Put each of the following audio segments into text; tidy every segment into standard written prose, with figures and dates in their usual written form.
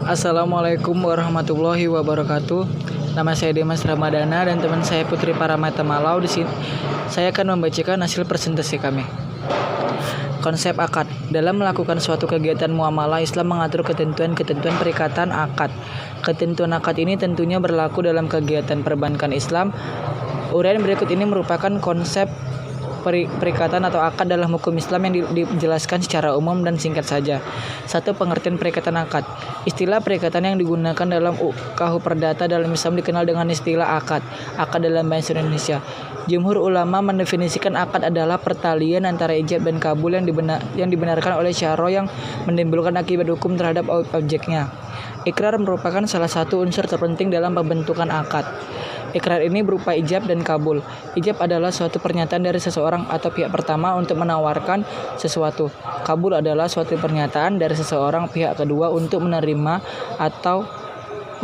Assalamualaikum warahmatullahi wabarakatuh. Nama saya Dimas Ramadana dan teman saya Putri Paramata Malau. Di sini saya akan membacakan hasil presentasi kami. Konsep akad. Dalam melakukan suatu kegiatan muamalah, Islam mengatur ketentuan-ketentuan perikatan akad. Ketentuan akad ini tentunya berlaku dalam kegiatan perbankan Islam. Uraian berikut ini merupakan konsep perikatan atau akad dalam hukum Islam yang dijelaskan secara umum dan singkat saja. 1. Pengertian perikatan akad. Istilah perikatan yang digunakan dalam KUH Perdata dalam Islam dikenal dengan istilah akad. Akad dalam bahasa Indonesia. Jumhur ulama mendefinisikan akad adalah pertalian antara ijab dan kabul yang dibenarkan oleh syara yang menimbulkan akibat hukum terhadap objeknya. Ikrar merupakan salah satu unsur terpenting dalam pembentukan akad. Ikrar ini berupa ijab dan kabul. Ijab adalah suatu pernyataan dari seseorang atau pihak pertama untuk menawarkan sesuatu. Kabul adalah suatu pernyataan dari seseorang pihak kedua untuk menerima atau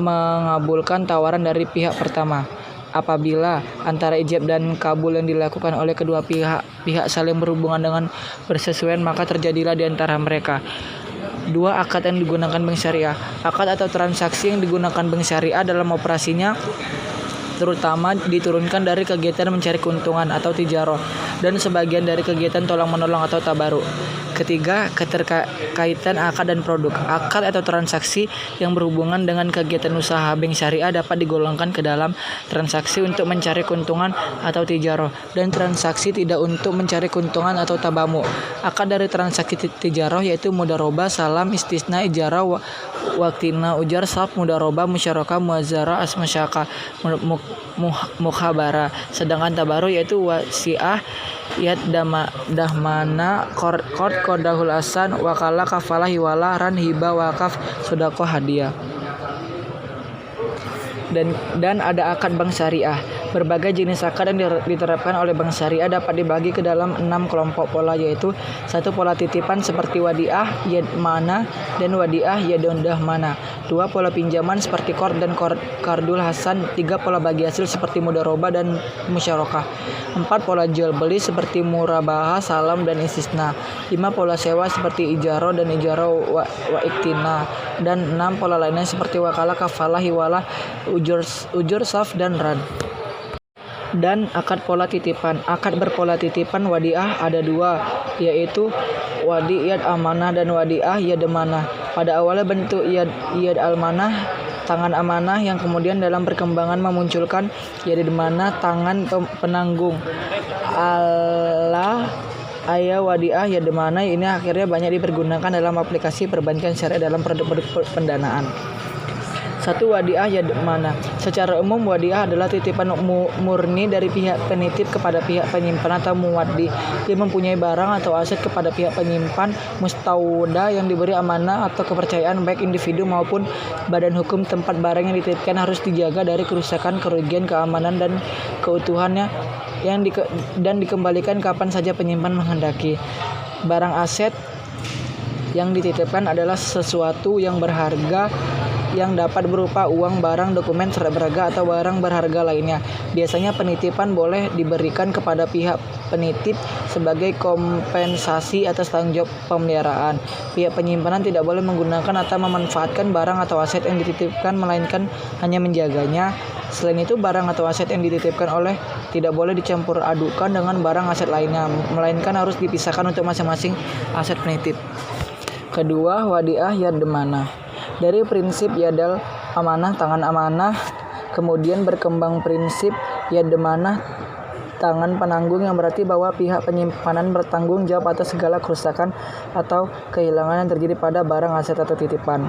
mengabulkan tawaran dari pihak pertama. Apabila antara ijab dan kabul yang dilakukan oleh kedua pihak saling berhubungan dengan bersesuaian, maka terjadilah di antara mereka. 2. Akad yang digunakan bank syariah. Akad atau transaksi yang digunakan bank syariah dalam operasinya terutama diturunkan dari kegiatan mencari keuntungan atau tijarah dan sebagian dari kegiatan tolong-menolong atau tabaruk. 3. Keterkaitan akad dan produk. Akad atau transaksi yang berhubungan dengan kegiatan usaha bank syariah dapat digolongkan ke dalam transaksi untuk mencari keuntungan atau tijarah dan transaksi tidak untuk mencari keuntungan atau tabamu. Akad dari transaksi tijarah yaitu mudharabah, salam, istisna, ijarah, waktina, ujar, saf, mudharabah, musyarakah, muazarah, asmasyakah, mukhabara. Sedangkan tabaruk yaitu wasiah, yad, dahmana, qard, qadahul asan, wakalah, kafalah, hiwalah, ran, hibah, wakaf, sedekah, hadiah. Dan ada akad bank syariah. Berbagai jenis akad yang diterapkan oleh bank syariah dapat dibagi ke dalam 6 kelompok pola, yaitu 1. Pola titipan seperti wadiah, yad mana, dan wadiah, yadondah mana. 2. Pola pinjaman seperti qard dan qardul hasan. 3. Pola bagi hasil seperti mudharabah dan musyarakah. 4. Pola jual beli seperti murabahah, salam, dan istisna. 5. Pola sewa seperti ijarah dan ijarah wa iktina. Dan 6. Pola lainnya seperti wakalah, kafalah, hiwalah, ujur, saf, dan ran. Dan akad pola titipan. Akad berpola titipan wadiah ada 2, yaitu wadi yad amanah dan wadiah yad amanah. Pada awalnya bentuk yad almanah, tangan amanah, yang kemudian dalam perkembangan memunculkan yad amanah, tangan penanggung. Ayah wadiah yad amanah ini akhirnya banyak dipergunakan dalam aplikasi perbankan syariah dalam produk-produk pendanaan. 1. Wadiah yad mana. Secara umum wadiah adalah titipan murni dari pihak penitip kepada pihak penyimpan atau muwaddi. Dia mempunyai barang atau aset kepada pihak penyimpan mustauda yang diberi amanah atau kepercayaan, baik individu maupun badan hukum. Tempat barang yang dititipkan harus dijaga dari kerusakan, kerugian, keamanan, dan keutuhannya dan dikembalikan kapan saja penyimpan menghendaki. Barang aset yang dititipkan adalah sesuatu yang berharga yang dapat berupa uang, barang, dokumen, surat berharga, atau barang berharga lainnya. Biasanya penitipan boleh diberikan kepada pihak penitip sebagai kompensasi atas tanggung jawab pemeliharaan. Pihak penyimpanan tidak boleh menggunakan atau memanfaatkan barang atau aset yang dititipkan, melainkan hanya menjaganya. Selain itu, barang atau aset yang dititipkan tidak boleh dicampur adukan dengan barang aset lainnya, melainkan harus dipisahkan untuk masing-masing aset penitip. Kedua, wadiah yad mana. Dari prinsip yadal amanah, tangan amanah, kemudian berkembang prinsip yad amanah, tangan penanggung, yang berarti bahwa pihak penyimpanan bertanggung jawab atas segala kerusakan atau kehilangan yang terjadi pada barang, aset, atau titipan.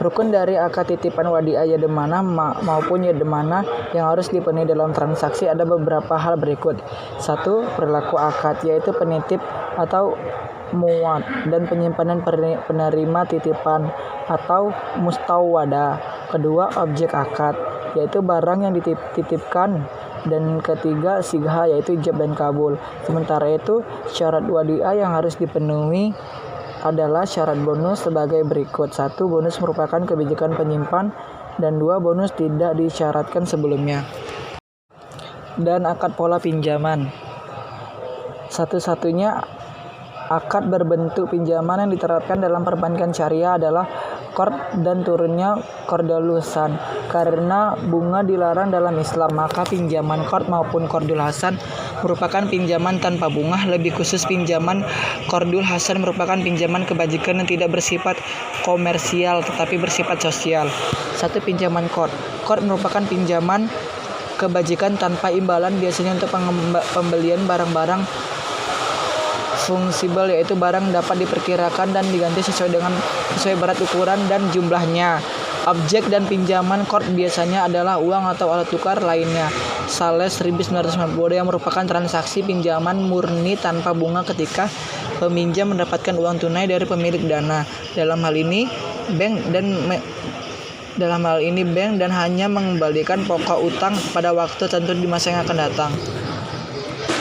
Rukun dari akad titipan wadiah yad amanah maupun yad amanah yang harus dipenuhi dalam transaksi ada beberapa hal berikut. 1. Perilaku akad, yaitu penitip atau muwad dan penyimpanan penerima titipan atau mustawada. Kedua, objek akad, yaitu barang yang dititipkan. Dan ketiga, sigha, yaitu ijab dan kabul. Sementara itu, syarat wadiah yang harus dipenuhi adalah syarat bonus sebagai berikut. 1. Bonus merupakan kebijakan penyimpan, dan 2. Bonus tidak disyaratkan sebelumnya. Dan akad pola pinjaman. Satu-satunya akad berbentuk pinjaman yang diterapkan dalam perbankan syariah adalah qard dan turunnya qardul hasan. Karena bunga dilarang dalam Islam, maka pinjaman qard maupun qardul hasan merupakan pinjaman tanpa bunga. Lebih khusus, pinjaman qardul hasan merupakan pinjaman kebajikan yang tidak bersifat komersial tetapi bersifat sosial. 1. Pinjaman qard. Qard merupakan pinjaman kebajikan tanpa imbalan, biasanya untuk pembelian barang-barang fungsible, yaitu barang dapat diperkirakan dan diganti sesuai berat, ukuran, dan jumlahnya. Objek dan pinjaman qard biasanya adalah uang atau alat tukar lainnya. Sales 1992 yang merupakan transaksi pinjaman murni tanpa bunga ketika peminjam mendapatkan uang tunai dari pemilik dana. Dalam hal ini bank dan hanya mengembalikan pokok utang pada waktu tertentu di masa yang akan datang.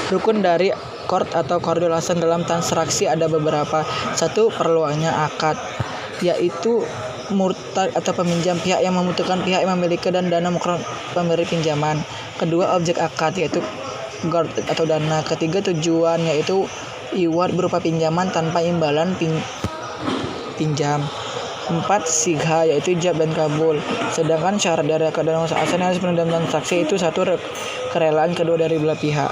Rukun dari qard atau qardul hasan dalam transaksi ada beberapa. 1. Perlunya akad, yaitu murtad atau peminjam, pihak yang membutuhkan pihak yang memiliki dan dana pemberi pinjaman. 2. Objek akad, yaitu qard atau dana. 3. Tujuan, yaitu iwad berupa pinjaman tanpa imbalan pinjam. 4. Sigha, yaitu ijab dan kabul. Sedangkan syarat dari akad dan usaha hasan yang harus dipenuhi dalam transaksi itu 1. Kerelaan kedua dari belah pihak.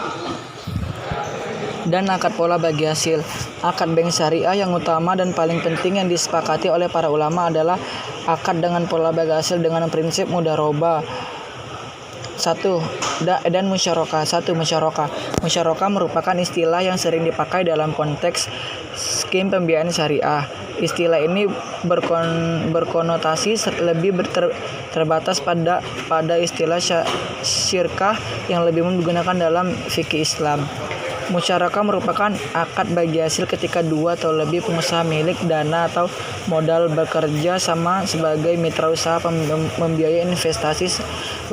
Dan akad pola bagi hasil. Akad bank syariah yang utama dan paling penting yang disepakati oleh para ulama adalah akad dengan pola bagi hasil dengan prinsip mudharabah. 1. Dan musyarakah. 1. Musyarakah. Musyarakah merupakan istilah yang sering dipakai dalam konteks skim pembiayaan syariah. Istilah ini berkonotasi lebih terbatas pada istilah syirkah yang lebih menggunakan dalam fikih Islam. Musyarakah merupakan akad bagi hasil ketika 2 atau lebih pengusaha milik dana atau modal bekerja sama sebagai mitra usaha membiayai investasi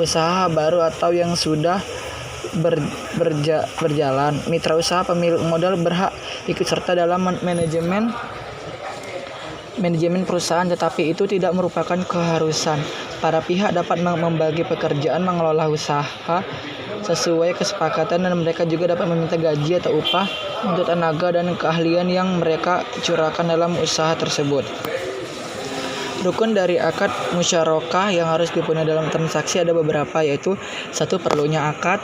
usaha baru atau yang sudah berjalan. Mitra usaha pemilik modal berhak ikut serta dalam manajemen perusahaan, tetapi itu tidak merupakan keharusan. Para pihak dapat membagi pekerjaan mengelola usaha sesuai kesepakatan, dan mereka juga dapat meminta gaji atau upah untuk tenaga dan keahlian yang mereka curahkan dalam usaha tersebut. Rukun dari akad musyarakah yang harus dipenuhi dalam transaksi ada beberapa, yaitu 1. Perlunya akad,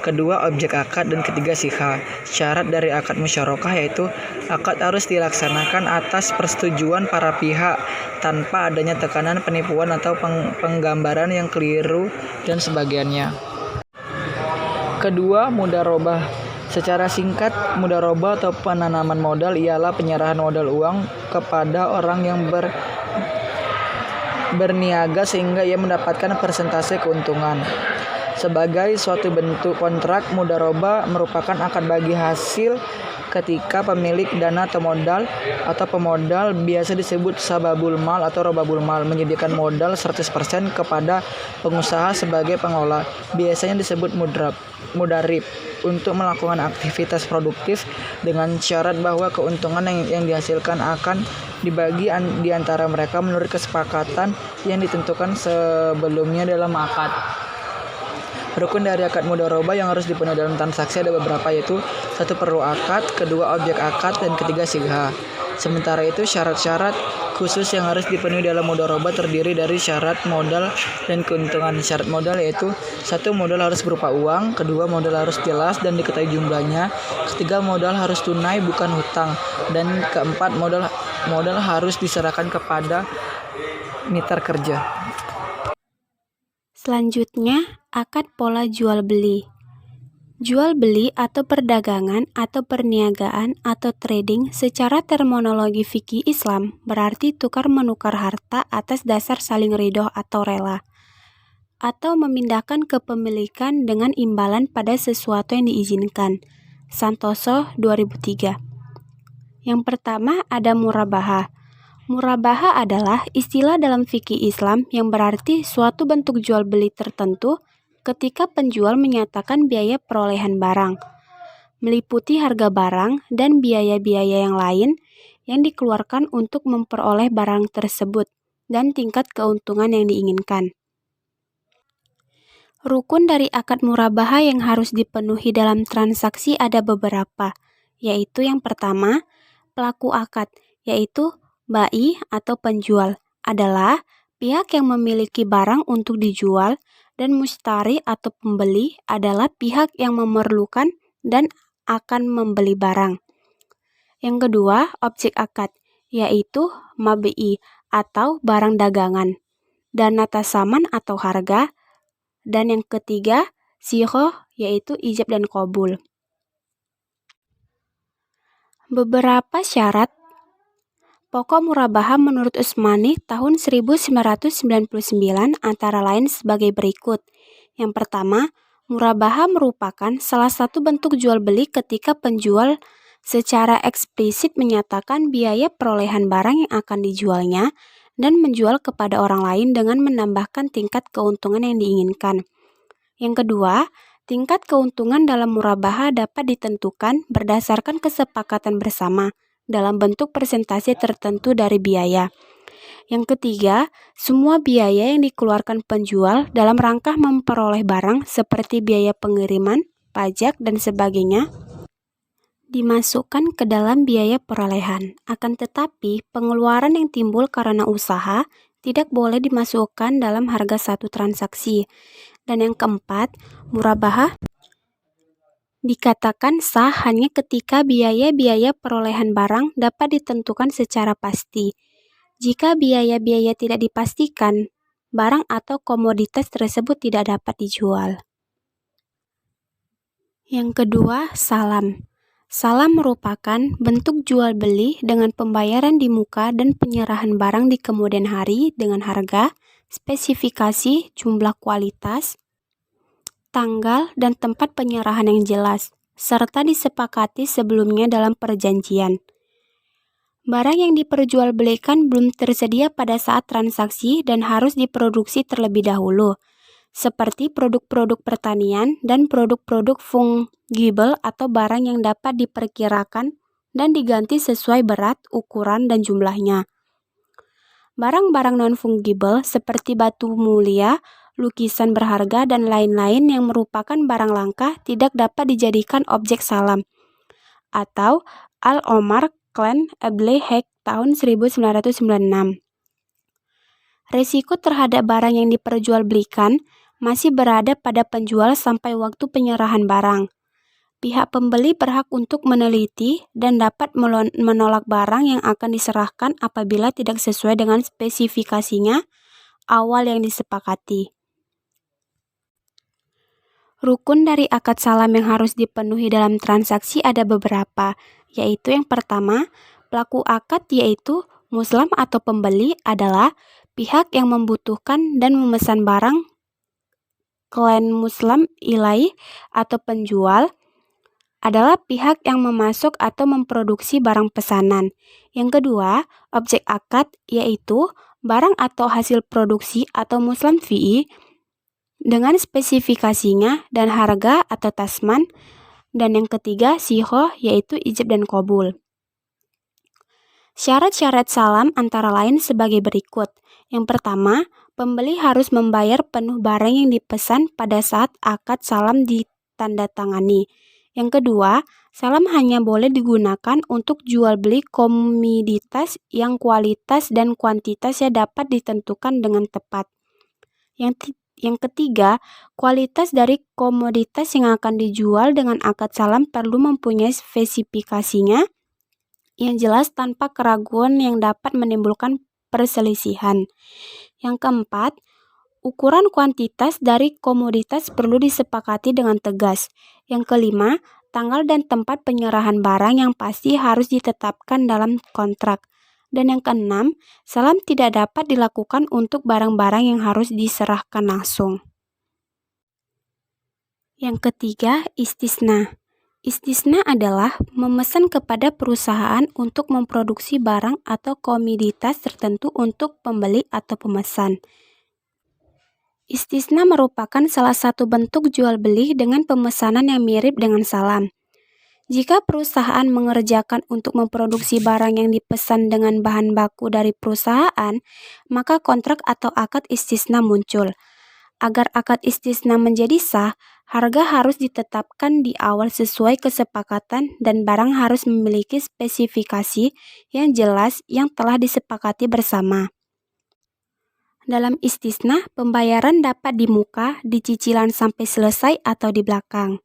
2. Objek akad, dan 3. Sigha. Syarat dari akad musyarakah yaitu akad harus dilaksanakan atas persetujuan para pihak tanpa adanya tekanan, penipuan, atau penggambaran yang keliru dan sebagainya. 2. Mudharabah. Secara singkat, mudharabah atau penanaman modal ialah penyerahan modal uang kepada orang yang berniaga sehingga ia mendapatkan persentase keuntungan. Sebagai suatu bentuk kontrak, mudharabah merupakan akad bagi hasil ketika pemilik dana atau pemodal, biasa disebut sababul mal atau robabul mal, menyediakan modal 100% kepada pengusaha sebagai pengelola, biasanya disebut mudarib, untuk melakukan aktivitas produktif dengan syarat bahwa keuntungan yang dihasilkan akan dibagi di antara mereka menurut kesepakatan yang ditentukan sebelumnya dalam akad. Rukun dari akad mudharabah yang harus dipenuhi dalam transaksi ada beberapa, yaitu 1. Perlu akad, 2. Objek akad, dan 3. Sigha. Sementara itu, syarat-syarat khusus yang harus dipenuhi dalam mudharabah terdiri dari syarat modal dan keuntungan. Syarat modal yaitu 1. Modal harus berupa uang, 2. Modal harus jelas dan diketahui jumlahnya, 3. Modal harus tunai bukan hutang, dan 4. Modal harus diserahkan kepada mitra kerja. Selanjutnya, akad pola jual beli. Jual beli atau perdagangan atau perniagaan atau trading secara terminologi fikih Islam berarti tukar menukar harta atas dasar saling ridho atau rela, atau memindahkan kepemilikan dengan imbalan pada sesuatu yang diizinkan. Santoso 2003. Yang pertama ada murabahah. Murabahah adalah istilah dalam fikih Islam yang berarti suatu bentuk jual beli tertentu ketika penjual menyatakan biaya perolehan barang, meliputi harga barang dan biaya-biaya yang lain yang dikeluarkan untuk memperoleh barang tersebut dan tingkat keuntungan yang diinginkan. Rukun dari akad murabahah yang harus dipenuhi dalam transaksi ada beberapa, yaitu yang pertama, pelaku akad, yaitu bai atau penjual, adalah pihak yang memiliki barang untuk dijual, dan mushtari atau pembeli adalah pihak yang memerlukan dan akan membeli barang. Yang kedua, objek akad, yaitu mabi'i atau barang dagangan, dan natasaman atau harga, dan yang ketiga, sighoh, yaitu ijab dan qabul. Beberapa syarat pokok murabahah menurut Utsmani tahun 1999 antara lain sebagai berikut. Yang pertama, murabahah merupakan salah satu bentuk jual beli ketika penjual secara eksplisit menyatakan biaya perolehan barang yang akan dijualnya dan menjual kepada orang lain dengan menambahkan tingkat keuntungan yang diinginkan. Yang kedua, tingkat keuntungan dalam murabahah dapat ditentukan berdasarkan kesepakatan bersama dalam bentuk persentase tertentu dari biaya. Yang ketiga, semua biaya yang dikeluarkan penjual dalam rangka memperoleh barang seperti biaya pengiriman, pajak, dan sebagainya dimasukkan ke dalam biaya perolehan. Akan tetapi, pengeluaran yang timbul karena usaha tidak boleh dimasukkan dalam harga satu transaksi. Dan yang keempat, murabahah dikatakan sah hanya ketika biaya-biaya perolehan barang dapat ditentukan secara pasti. Jika biaya-biaya tidak dipastikan, barang atau komoditas tersebut tidak dapat dijual. Yang kedua, salam. Salam merupakan bentuk jual beli dengan pembayaran di muka dan penyerahan barang di kemudian hari dengan harga, spesifikasi, jumlah kualitas, tanggal, dan tempat penyerahan yang jelas, serta disepakati sebelumnya dalam perjanjian. Barang yang diperjualbelikan belum tersedia pada saat transaksi dan harus diproduksi terlebih dahulu, seperti produk-produk pertanian dan produk-produk fungible atau barang yang dapat diperkirakan dan diganti sesuai berat, ukuran, dan jumlahnya. Barang-barang non-fungible seperti batu mulia, lukisan berharga, dan lain-lain yang merupakan barang langka tidak dapat dijadikan objek salam. Atau Al-Omar Clan Eble Hack tahun 1996. Resiko terhadap barang yang diperjualbelikan masih berada pada penjual sampai waktu penyerahan barang. Pihak pembeli berhak untuk meneliti dan dapat menolak barang yang akan diserahkan apabila tidak sesuai dengan spesifikasinya awal yang disepakati. Rukun dari akad salam yang harus dipenuhi dalam transaksi ada beberapa, yaitu yang pertama, pelaku akad yaitu muslim atau pembeli adalah pihak yang membutuhkan dan memesan barang. Klan muslim ilaih atau penjual adalah pihak yang memasok atau memproduksi barang pesanan. Yang kedua, objek akad yaitu barang atau hasil produksi atau muslim fi'i dengan spesifikasinya dan harga atau tasman. Dan yang ketiga, sighoh yaitu ijab dan qabul. Syarat-syarat salam antara lain sebagai berikut. Yang pertama, pembeli harus membayar penuh barang yang dipesan pada saat akad salam ditandatangani. Yang kedua, salam hanya boleh digunakan untuk jual beli komoditas yang kualitas dan kuantitasnya dapat ditentukan dengan tepat. Yang ketiga, kualitas dari komoditas yang akan dijual dengan akad salam perlu mempunyai spesifikasinya yang jelas tanpa keraguan yang dapat menimbulkan perselisihan. Yang keempat, ukuran kuantitas dari komoditas perlu disepakati dengan tegas. Yang kelima, tanggal dan tempat penyerahan barang yang pasti harus ditetapkan dalam kontrak. Dan yang keenam, salam tidak dapat dilakukan untuk barang-barang yang harus diserahkan langsung. Yang ketiga, istisna. Istisna adalah memesan kepada perusahaan untuk memproduksi barang atau komoditas tertentu untuk pembeli atau pemesan. Istisna merupakan salah satu bentuk jual beli dengan pemesanan yang mirip dengan salam. Jika perusahaan mengerjakan untuk memproduksi barang yang dipesan dengan bahan baku dari perusahaan, maka kontrak atau akad istisna muncul. Agar akad istisna menjadi sah, harga harus ditetapkan di awal sesuai kesepakatan dan barang harus memiliki spesifikasi yang jelas yang telah disepakati bersama. Dalam istisna, pembayaran dapat di muka, di cicilan sampai selesai, atau di belakang.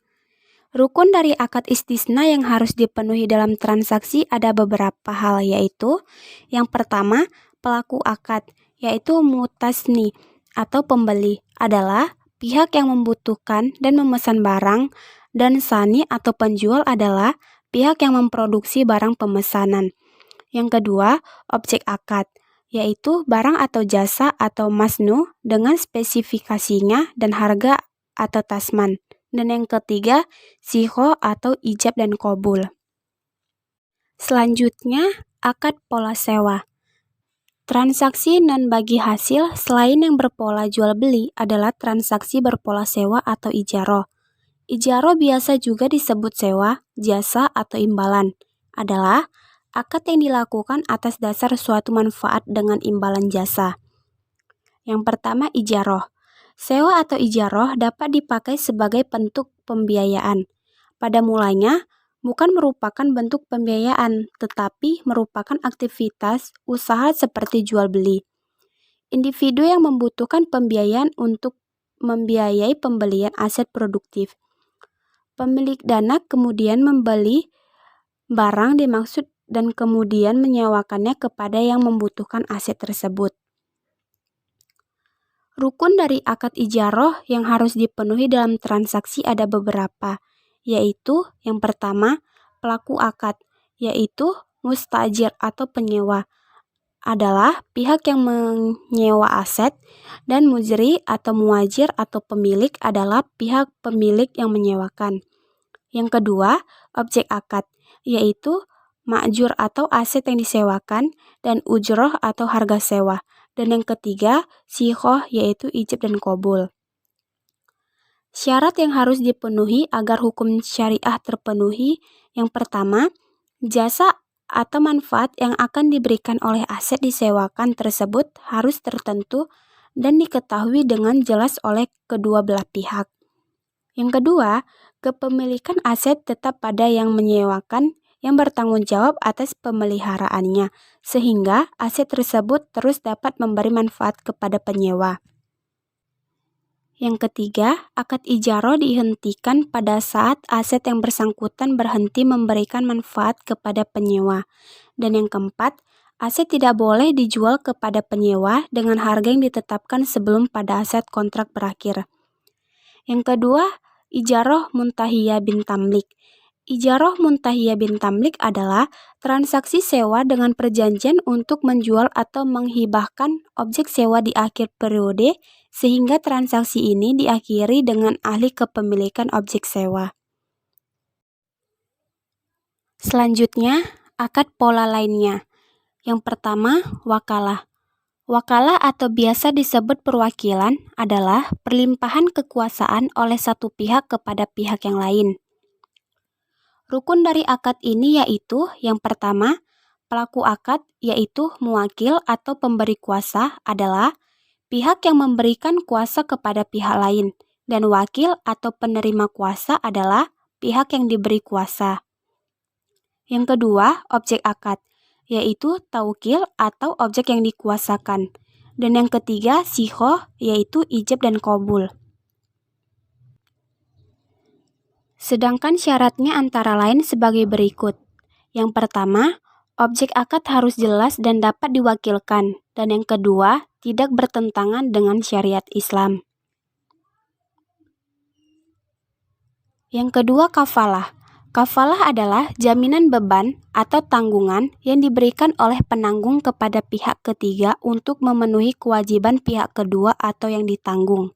Rukun dari akad istisna yang harus dipenuhi dalam transaksi ada beberapa hal, yaitu yang pertama, pelaku akad, yaitu mutasni atau pembeli, adalah pihak yang membutuhkan dan memesan barang, dan sani atau penjual adalah pihak yang memproduksi barang pemesanan. Yang kedua, objek akad, yaitu barang atau jasa atau masnu dengan spesifikasinya dan harga atau tasman. Dan yang ketiga, siho atau ijab dan qabul. Selanjutnya, akad pola sewa. Transaksi non bagi hasil selain yang berpola jual beli adalah transaksi berpola sewa atau ijaroh. Ijaroh biasa juga disebut sewa, jasa, atau imbalan. Adalah akad yang dilakukan atas dasar suatu manfaat dengan imbalan jasa. Yang pertama, ijaroh. Sewa atau ijaroh dapat dipakai sebagai bentuk pembiayaan. Pada mulanya, bukan merupakan bentuk pembiayaan, tetapi merupakan aktivitas usaha seperti jual beli. Individu yang membutuhkan pembiayaan untuk membiayai pembelian aset produktif. Pemilik dana kemudian membeli barang dimaksud dan kemudian menyewakannya kepada yang membutuhkan aset tersebut. Rukun dari akad ijaroh yang harus dipenuhi dalam transaksi ada beberapa, yaitu yang pertama, pelaku akad, yaitu mustajir atau penyewa, adalah pihak yang menyewa aset, dan mujri atau muajir atau pemilik adalah pihak pemilik yang menyewakan. Yang kedua, objek akad, yaitu ma'jur atau aset yang disewakan, dan ujroh atau harga sewa. Dan yang ketiga, sihoh, yaitu ijab dan qabul. Syarat yang harus dipenuhi agar hukum syariah terpenuhi, yang pertama, jasa atau manfaat yang akan diberikan oleh aset disewakan tersebut harus tertentu dan diketahui dengan jelas oleh kedua belah pihak. Yang kedua, kepemilikan aset tetap pada yang menyewakan yang bertanggung jawab atas pemeliharaannya, sehingga aset tersebut terus dapat memberi manfaat kepada penyewa. Yang ketiga, akad ijaroh dihentikan pada saat aset yang bersangkutan berhenti memberikan manfaat kepada penyewa. Dan yang keempat, aset tidak boleh dijual kepada penyewa dengan harga yang ditetapkan sebelum pada aset kontrak berakhir. Yang kedua, ijaroh muntahiyah bin tamlik. Ijaroh muntahiyah bin tamlik adalah transaksi sewa dengan perjanjian untuk menjual atau menghibahkan objek sewa di akhir periode, sehingga transaksi ini diakhiri dengan ahli kepemilikan objek sewa. Selanjutnya, akad pola lainnya. Yang pertama, wakalah. Wakalah atau biasa disebut perwakilan adalah perlimpahan kekuasaan oleh satu pihak kepada pihak yang lain. Rukun dari akad ini yaitu yang pertama, pelaku akad yaitu muwakil atau pemberi kuasa adalah pihak yang memberikan kuasa kepada pihak lain, dan wakil atau penerima kuasa adalah pihak yang diberi kuasa. Yang kedua, objek akad, yaitu taukil atau objek yang dikuasakan. Dan yang ketiga, sihoh, yaitu ijab dan qabul. Sedangkan syaratnya antara lain sebagai berikut. Yang pertama, objek akad harus jelas dan dapat diwakilkan. Dan yang kedua, tidak bertentangan dengan syariat Islam. Yang kedua, kafalah. Kafalah adalah jaminan beban atau tanggungan yang diberikan oleh penanggung kepada pihak ketiga untuk memenuhi kewajiban pihak kedua atau yang ditanggung.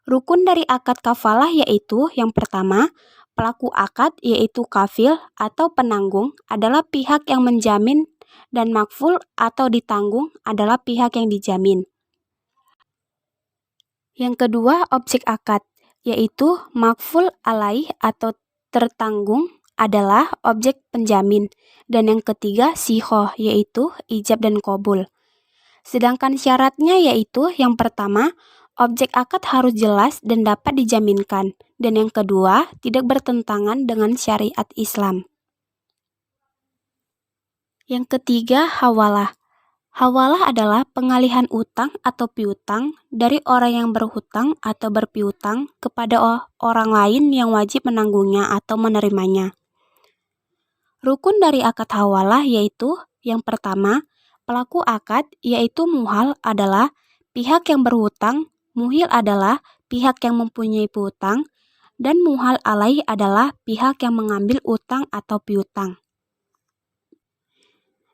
Rukun dari akad kafalah yaitu yang pertama, pelaku akad yaitu kafil atau penanggung adalah pihak yang menjamin, dan makful atau ditanggung adalah pihak yang dijamin. Yang kedua, objek akad yaitu makful alaih atau tertanggung adalah objek penjamin, dan yang ketiga sihoh yaitu ijab dan qabul. Sedangkan syaratnya yaitu yang pertama, objek akad harus jelas dan dapat dijaminkan, dan yang kedua tidak bertentangan dengan syariat Islam. Yang ketiga, hawalah. Hawalah adalah pengalihan utang atau piutang dari orang yang berhutang atau berpiutang kepada orang lain yang wajib menanggungnya atau menerimanya. Rukun dari akad hawalah yaitu yang pertama, pelaku akad yaitu muhal adalah pihak yang berhutang, muhil adalah pihak yang mempunyai piutang, dan muhal alaih adalah pihak yang mengambil utang atau piutang.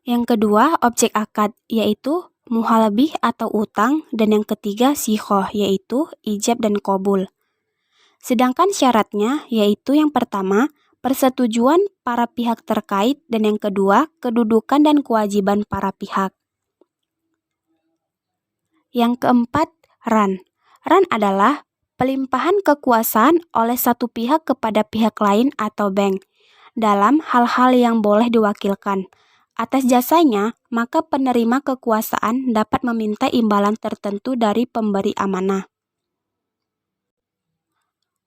Yang kedua, objek akad, yaitu muhalabih atau utang, dan yang ketiga, sikhoh, yaitu ijab dan qabul. Sedangkan syaratnya, yaitu yang pertama, persetujuan para pihak terkait, dan yang kedua, kedudukan dan kewajiban para pihak. Yang keempat, ran. Ran adalah pelimpahan kekuasaan oleh satu pihak kepada pihak lain atau bank dalam hal-hal yang boleh diwakilkan. Atas jasanya, maka penerima kekuasaan dapat meminta imbalan tertentu dari pemberi amanah.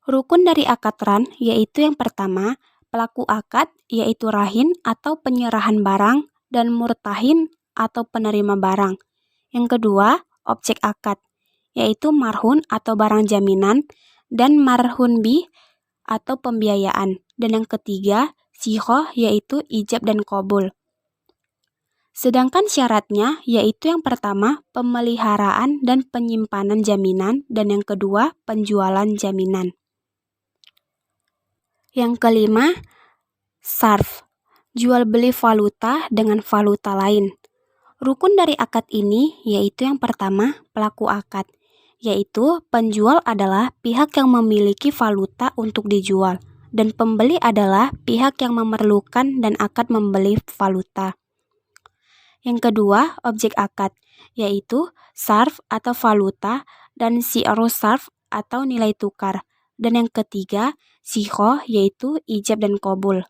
Rukun dari akad ran yaitu yang pertama, pelaku akad yaitu rahin atau penyerahan barang dan murtahin atau penerima barang. Yang kedua, objek akad yaitu marhun atau barang jaminan dan marhun bih atau pembiayaan. Dan yang ketiga, sikhoh yaitu ijab dan qabul. Sedangkan syaratnya yaitu yang pertama pemeliharaan dan penyimpanan jaminan dan yang kedua penjualan jaminan. Yang kelima, sarf, jual beli valuta dengan valuta lain. Rukun dari akad ini yaitu yang pertama pelaku akad, yaitu penjual adalah pihak yang memiliki valuta untuk dijual dan pembeli adalah pihak yang memerlukan dan akan membeli valuta. Yang kedua, objek akad, yaitu sarf atau valuta dan si'ru sarf atau nilai tukar. Dan yang ketiga, sikhoh yaitu ijab dan qabul.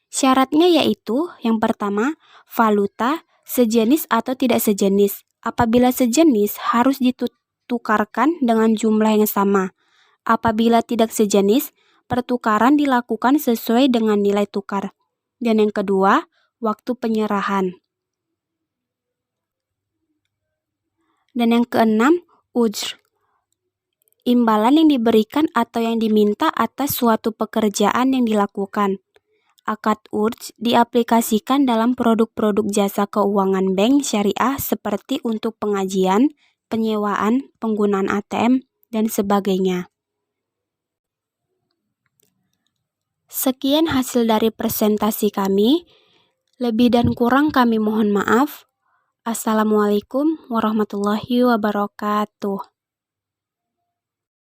Syaratnya yaitu yang pertama, valuta sejenis atau tidak sejenis. Apabila sejenis harus ditukarkan dengan jumlah yang sama. Apabila tidak sejenis, pertukaran dilakukan sesuai dengan nilai tukar. Dan yang kedua, waktu penyerahan. Dan yang keenam, ujr, imbalan yang diberikan atau yang diminta atas suatu pekerjaan yang dilakukan. Akad ujr diaplikasikan dalam produk-produk jasa keuangan bank syariah seperti untuk pengajian, penyewaan, penggunaan ATM, dan sebagainya. Sekian hasil dari presentasi kami. Lebih dan kurang kami mohon maaf. Assalamualaikum warahmatullahi wabarakatuh.